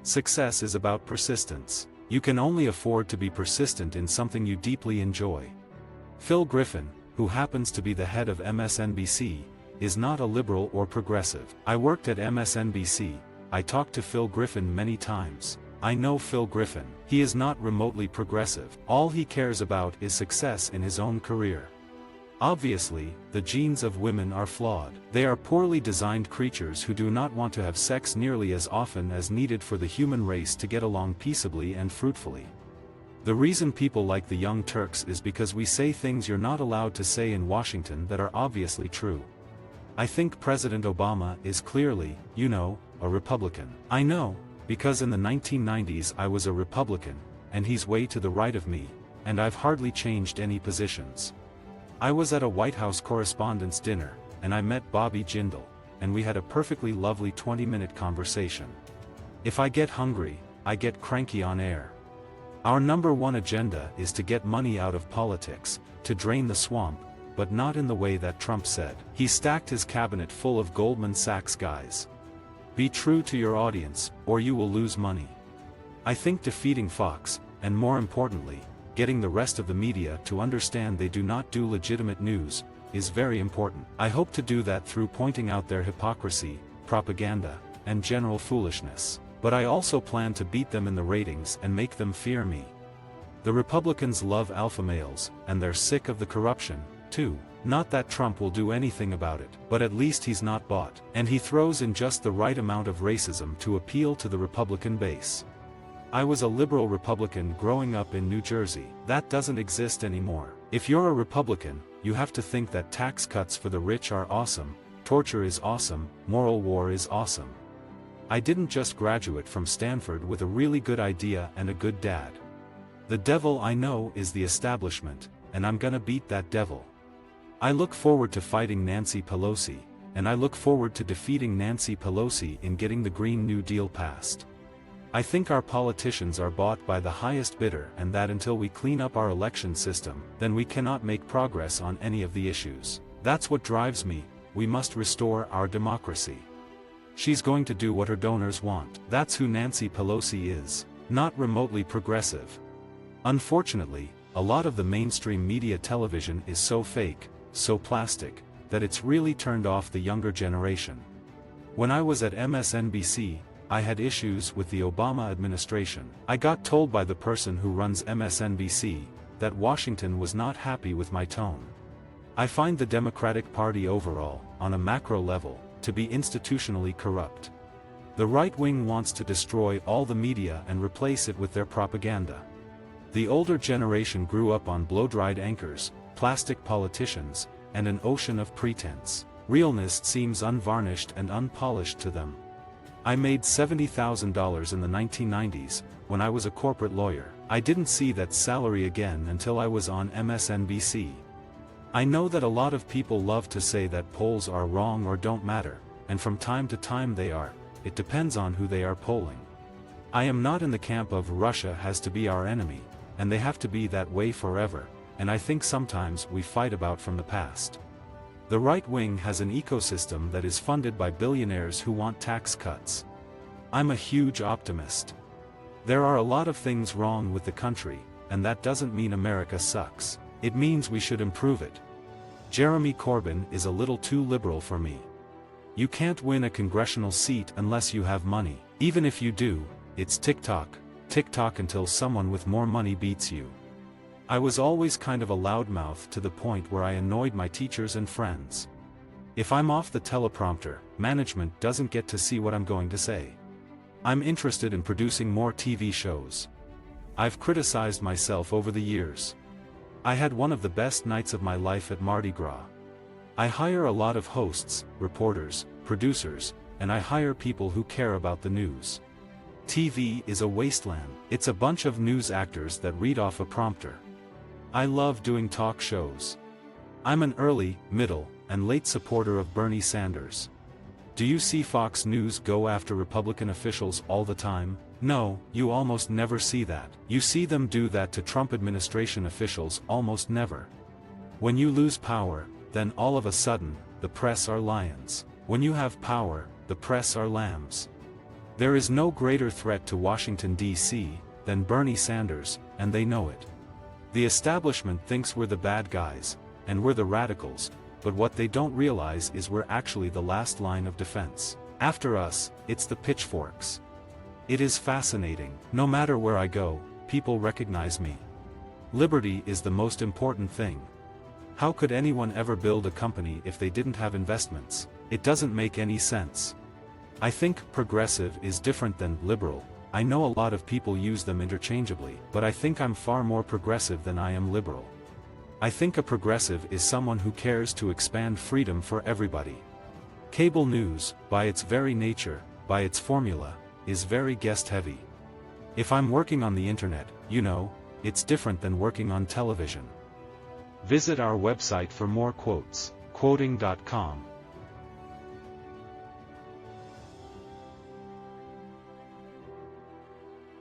Success is about persistence. You can only afford to be persistent in something you deeply enjoy. Phil Griffin, who happens to be the head of MSNBC, is not a liberal or progressive. I worked at MSNBC, I talked to Phil Griffin many times. I know Phil Griffin. He is not remotely progressive. All he cares about is success in his own career. Obviously, the genes of women are flawed. They are poorly designed creatures who do not want to have sex nearly as often as needed for the human race to get along peaceably and fruitfully. The reason people like the Young Turks is because we say things you're not allowed to say in Washington that are obviously true. I think President Obama is clearly, a Republican. I know, because in the 1990s I was a Republican, and he's way to the right of me, and I've hardly changed any positions. I was at a White House Correspondents' Dinner, and I met Bobby Jindal, and we had a perfectly lovely 20-minute conversation. If I get hungry, I get cranky on air. Our number one agenda is to get money out of politics, to drain the swamp, but not in the way that Trump said. He stacked his cabinet full of Goldman Sachs guys. Be true to your audience, or you will lose money. I think defeating Fox, and more importantly, getting the rest of the media to understand they do not do legitimate news, is very important. I hope to do that through pointing out their hypocrisy, propaganda, and general foolishness. But I also plan to beat them in the ratings and make them fear me. The Republicans love alpha males, and they're sick of the corruption, too. Not that Trump will do anything about it, but at least he's not bought. And he throws in just the right amount of racism to appeal to the Republican base. I was a liberal Republican growing up in New Jersey. That doesn't exist anymore. If you're a Republican, you have to think that tax cuts for the rich are awesome, torture is awesome, moral war is awesome. I didn't just graduate from Stanford with a really good idea and a good dad. The devil I know is the establishment, and I'm gonna beat that devil. I look forward to fighting Nancy Pelosi, and I look forward to defeating Nancy Pelosi in getting the Green New Deal passed. I think our politicians are bought by the highest bidder, and that until we clean up our election system, then we cannot make progress on any of the issues. That's what drives me. We must restore our democracy. She's going to do what her donors want. That's who Nancy Pelosi is. Not remotely progressive. Unfortunately, a lot of the mainstream media television is so fake, so plastic, that it's really turned off the younger generation. When I was at MSNBC, I had issues with the Obama administration. I got told by the person who runs MSNBC that Washington was not happy with my tone. I find the Democratic Party overall, on a macro level, to be institutionally corrupt. The right wing wants to destroy all the media and replace it with their propaganda. The older generation grew up on blow-dried anchors, plastic politicians, and an ocean of pretense. Realness seems unvarnished and unpolished to them. I made $70,000 in the 1990s, when I was a corporate lawyer. I didn't see that salary again until I was on MSNBC. I know that a lot of people love to say that polls are wrong or don't matter, and from time to time they are. It depends on who they are polling. I am not in the camp of Russia has to be our enemy, and they have to be that way forever, and I think sometimes we fight about from the past. The right wing has an ecosystem that is funded by billionaires who want tax cuts. I'm a huge optimist. There are a lot of things wrong with the country, and that doesn't mean America sucks. It means we should improve it. Jeremy Corbyn is a little too liberal for me. You can't win a congressional seat unless you have money. Even if you do, it's TikTok until someone with more money beats you. I was always kind of a loudmouth to the point where I annoyed my teachers and friends. If I'm off the teleprompter, management doesn't get to see what I'm going to say. I'm interested in producing more TV shows. I've criticized myself over the years. I had one of the best nights of my life at Mardi Gras. I hire a lot of hosts, reporters, producers, and I hire people who care about the news. TV is a wasteland. It's a bunch of news actors that read off a prompter. I love doing talk shows. I'm an early, middle, and late supporter of Bernie Sanders. Do you see Fox News go after Republican officials all the time? No, you almost never see that. You see them do that to Trump administration officials almost never. When you lose power, then all of a sudden, the press are lions. When you have power, the press are lambs. There is no greater threat to Washington, D.C., than Bernie Sanders, and they know it. The establishment thinks we're the bad guys, and we're the radicals, but what they don't realize is we're actually the last line of defense. After us, it's the pitchforks. It is fascinating. No matter where I go, people recognize me. Liberty is the most important thing. How could anyone ever build a company if they didn't have investments? It doesn't make any sense. I think progressive is different than liberal. I know a lot of people use them interchangeably, but I think I'm far more progressive than I am liberal. I think a progressive is someone who cares to expand freedom for everybody. Cable news, by its very nature, by its formula, is very guest-heavy. If I'm working on the internet, you know, it's different than working on television. Visit our website for more quotes, quoting.com.